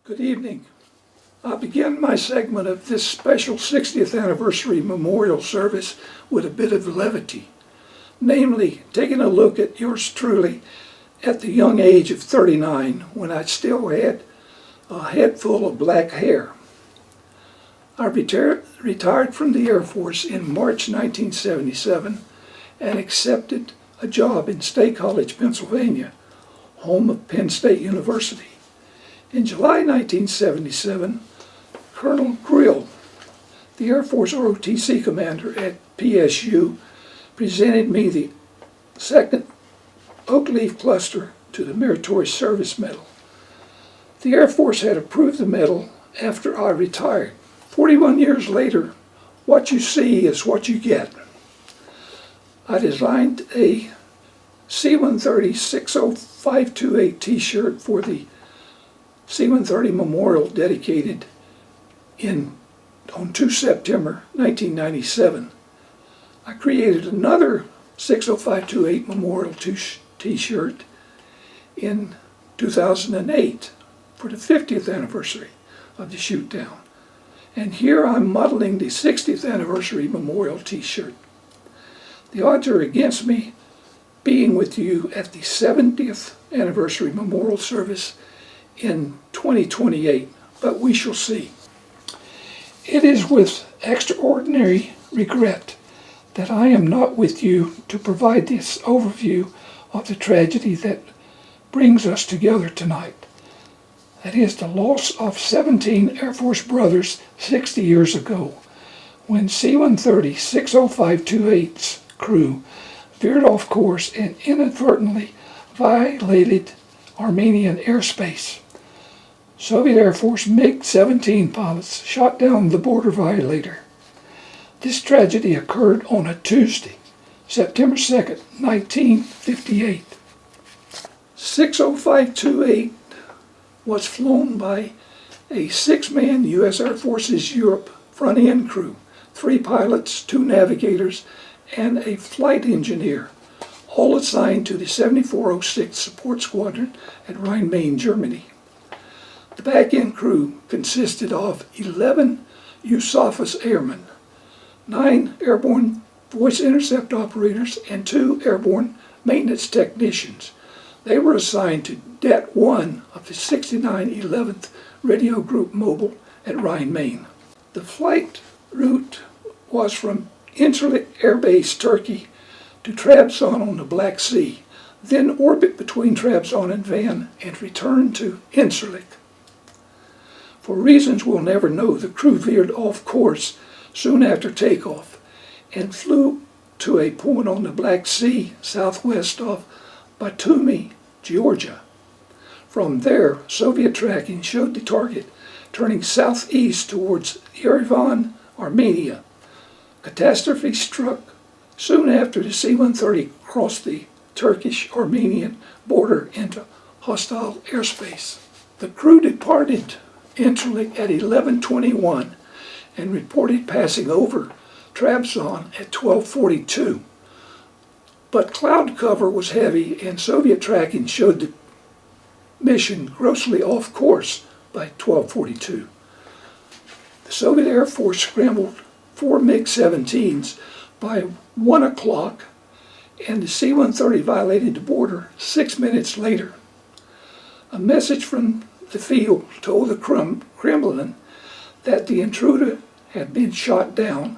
Good evening. I'll begin my segment of this special 60th anniversary memorial service with a bit of levity, namely taking a look at yours truly at the young age of 39 when I still had a head full of black hair. I retired from the Air Force in March 1977 and accepted a job in State College, Pennsylvania, home of Penn State University. In July 1977, Colonel Grill, the Air Force ROTC commander at PSU, presented me the second Oak Leaf Cluster to the Meritorious Service Medal. The Air Force had approved the medal after I retired. 41 years later, what you see is what you get. I designed a C-130 60528 t-shirt for the C-130 Memorial dedicated on 2 September 1997. I created another 60528 Memorial t-shirt in 2008 for the 50th anniversary of the shoot down. And here I'm modeling the 60th anniversary Memorial t-shirt. The odds are against me being with you at the 70th anniversary memorial service in 2028, but we shall see. It is with extraordinary regret that I am not with you to provide this overview of the tragedy that brings us together tonight. That is the loss of 17 Air Force brothers 60 years ago when C-130 60528's crew veered off course and inadvertently violated Armenian airspace. Soviet Air Force MiG-17 pilots shot down the border violator. This tragedy occurred on a Tuesday, September 2nd, 1958. 60528 was flown by a 6-man U.S. Air Force's Europe front-end crew, 3 pilots, 2 navigators, and a flight engineer, all assigned to the 7406 Support Squadron at Rhein-Main, Germany. The back-end crew consisted of 11 USAFAS airmen, 9 airborne voice intercept operators, and 2 airborne maintenance technicians. They were assigned to Det 1 of the 6911th Radio Group Mobile at Rhein-Main. The flight route was from Incirlik Air Base, Turkey, to Trabzon on the Black Sea, then orbit between Trabzon and Van, and return to Incirlik. For reasons we'll never know, the crew veered off course soon after takeoff and flew to a point on the Black Sea southwest of Batumi, Georgia. From there, Soviet tracking showed the target turning southeast towards Yerevan, Armenia. Catastrophe struck soon after the C-130 crossed the Turkish-Armenian border into hostile airspace. The crew departed Incirlik at 11:21 and reported passing over Trabzon at 12:42. But cloud cover was heavy and Soviet tracking showed the mission grossly off course by 12:42. The Soviet Air Force scrambled 4 MiG-17s by 1 o'clock, and the C-130 violated the border 6 minutes later. A message from the field told the Kremlin that the intruder had been shot down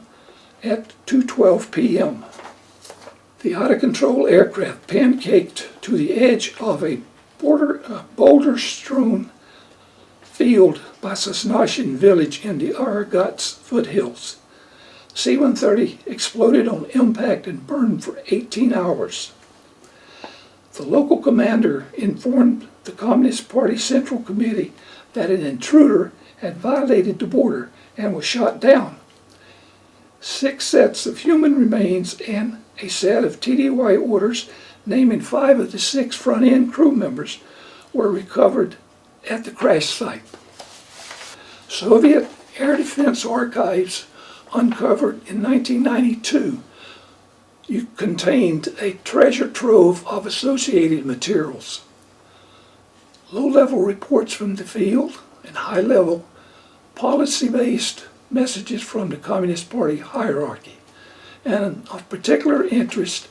at 2:12 p.m. The out-of-control aircraft pancaked to the edge of a boulder-strewn field by Sosnashin village in the Aragats foothills. C-130 exploded on impact and burned for 18 hours. The local commander informed the Communist Party Central Committee that an intruder had violated the border and was shot down. 6 sets of human remains and a set of TDY orders naming 5 of the 6 front-end crew members were recovered at the crash site. Soviet Air Defense Archives uncovered in 1992 contained a treasure trove of associated materials. Low-level reports from the field, and high-level policy-based messages from the Communist Party hierarchy. And of particular interest,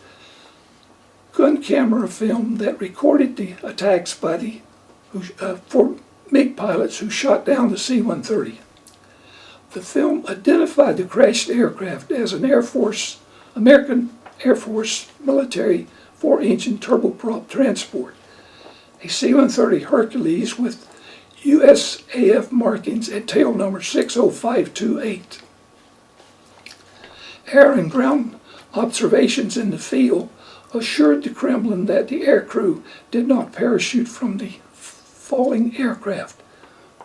gun camera film that recorded the attacks by the four MiG pilots who shot down the C-130. The film identified the crashed aircraft as an American Air Force military 4-engine turboprop transport, a C-130 Hercules with USAF markings at tail number 60528. Air and ground observations in the field assured the Kremlin that the aircrew did not parachute from the falling aircraft.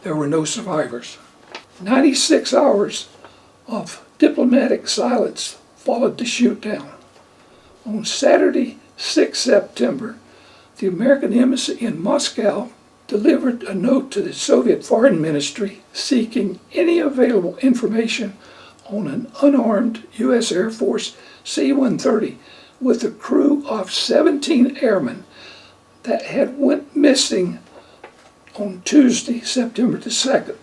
There were no survivors. 96 hours of diplomatic silence followed the shootdown. On Saturday, 6 September, the American embassy in Moscow delivered a note to the Soviet Foreign Ministry seeking any available information on an unarmed U.S. Air Force C-130 with a crew of 17 airmen that had went missing on Tuesday, September the 2nd,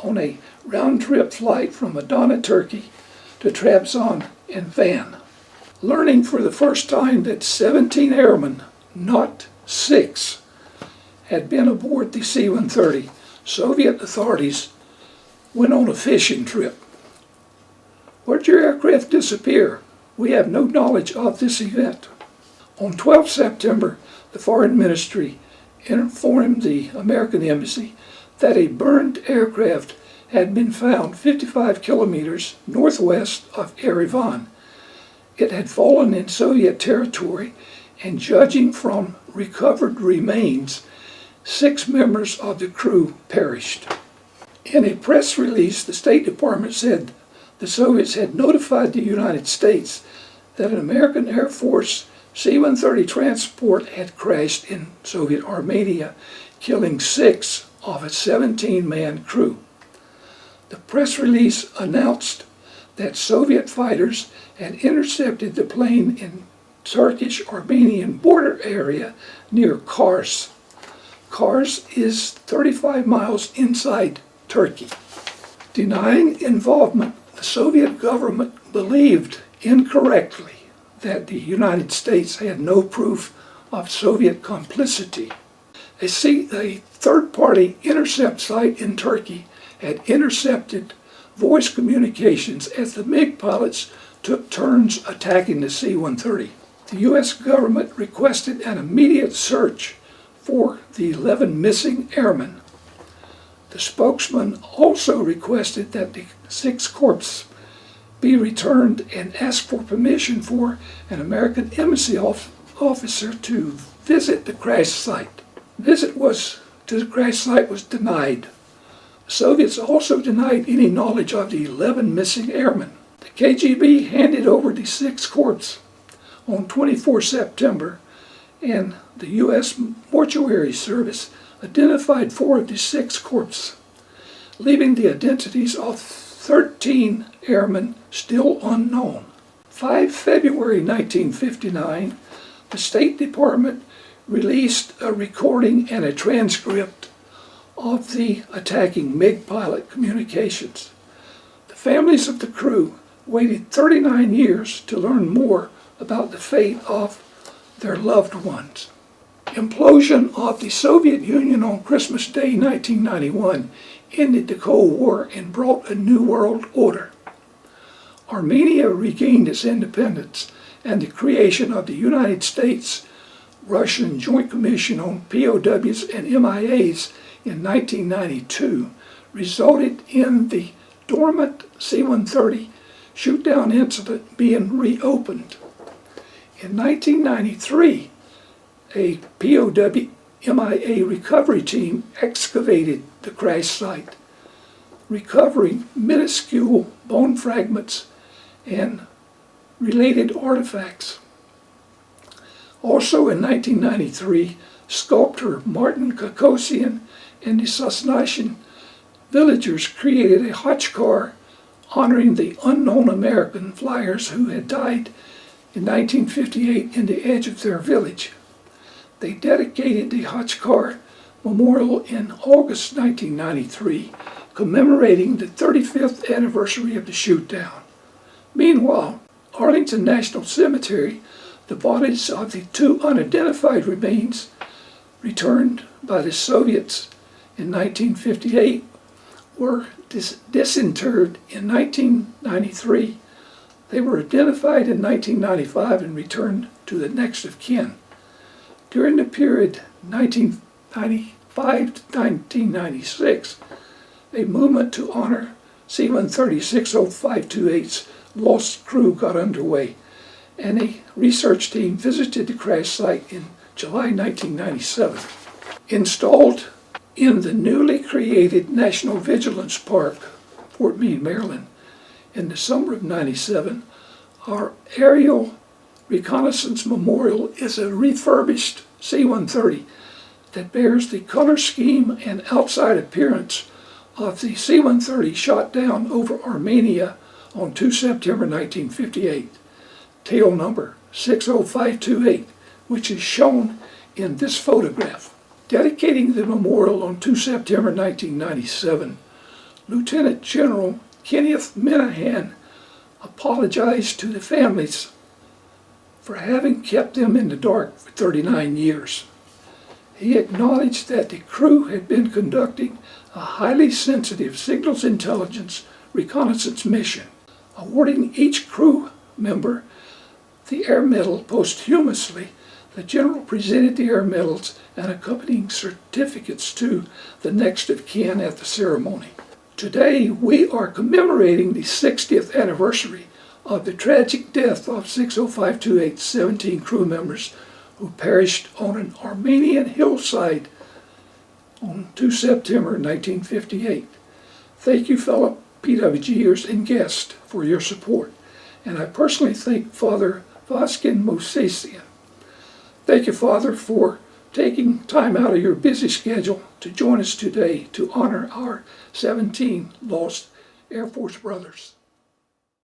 on a round-trip flight from Adana, Turkey to Trabzon in Van. Learning for the first time that 17 airmen, not 6, had been aboard the C-130, Soviet authorities went on a fishing trip. Where'd your aircraft disappear? We have no knowledge of this event. On 12 September, the Foreign Ministry informed the American Embassy that a burned aircraft had been found 55 kilometers northwest of Yerevan. It had fallen in Soviet territory, and judging from recovered remains, 6 members of the crew perished. In a press release, the State Department said the Soviets had notified the United States that an American Air Force C-130 transport had crashed in Soviet Armenia, killing 6 of its 17-man crew. The press release announced that Soviet fighters had intercepted the plane in Turkish-Armenian border area near Kars. Kars is 35 miles inside Turkey. Denying involvement, the Soviet government believed incorrectly that the United States had no proof of Soviet complicity. A third-party intercept site in Turkey had intercepted voice communications as the MiG pilots took turns attacking the C-130. The U.S. government requested an immediate search for the 11 missing airmen. The spokesman also requested that the 6 corpses be returned and asked for permission for an American embassy officer to visit the crash site. Visit to the crash site was denied. The Soviets also denied any knowledge of the 11 missing airmen. The KGB handed over the 6 corpses on 24 September, and the U.S. Mortuary Service identified 4 of the 6 corpses, leaving the identities of 13 airmen still unknown. 5 February 1959, the State Department released a recording and a transcript of the attacking MiG pilot communications. The families of the crew waited 39 years to learn more about the fate of their loved ones. Implosion of the Soviet Union on Christmas Day 1991 ended the Cold War and brought a new world order. Armenia regained its independence, and the creation of the United States-Russian Joint Commission on POWs and MIAs in 1992 resulted in the dormant C-130 shoot-down incident being reopened. In 1993, a POW MIA recovery team excavated the crash site, recovering minuscule bone fragments and related artifacts. Also in 1993, sculptor Martin Kokosian and the Sosnatian villagers created a Khachkar honoring the unknown American flyers who had died in 1958 in the edge of their village. They dedicated the Khachkar memorial in August 1993, commemorating the 35th anniversary of the shoot-down. Meanwhile, Arlington National Cemetery, the bodies of the 2 unidentified remains returned by the Soviets in 1958 were disinterred in 1993. They were identified in 1995 and returned to the next of kin. During the period 1995 to 1996, a movement to honor C-130-60528's lost crew got underway, and a research team visited the crash site in July 1997. Installed in the newly created National Vigilance Park, Fort Meade, Maryland, in the summer of '97, our aerial reconnaissance memorial is a refurbished C-130 that bears the color scheme and outside appearance of the C-130 shot down over Armenia on 2 September 1958, tail number 60528, which is shown in this photograph. Dedicating the memorial on 2 September 1997, Lieutenant General Kenneth Minahan apologized to the families for having kept them in the dark for 39 years. He acknowledged that the crew had been conducting a highly sensitive signals intelligence reconnaissance mission, awarding each crew member the Air Medal posthumously. The General presented the Air Medals and accompanying certificates to the next of kin at the ceremony. Today, we are commemorating the 60th anniversary of the tragic death of 60528's 17 crew members who perished on an Armenian hillside on 2 September 1958. Thank you, fellow PWGers and guests, for your support. And I personally thank Father Vaskin Mosesian. Thank you, Father, for taking time out of your busy schedule to join us today to honor our 17 lost Air Force brothers.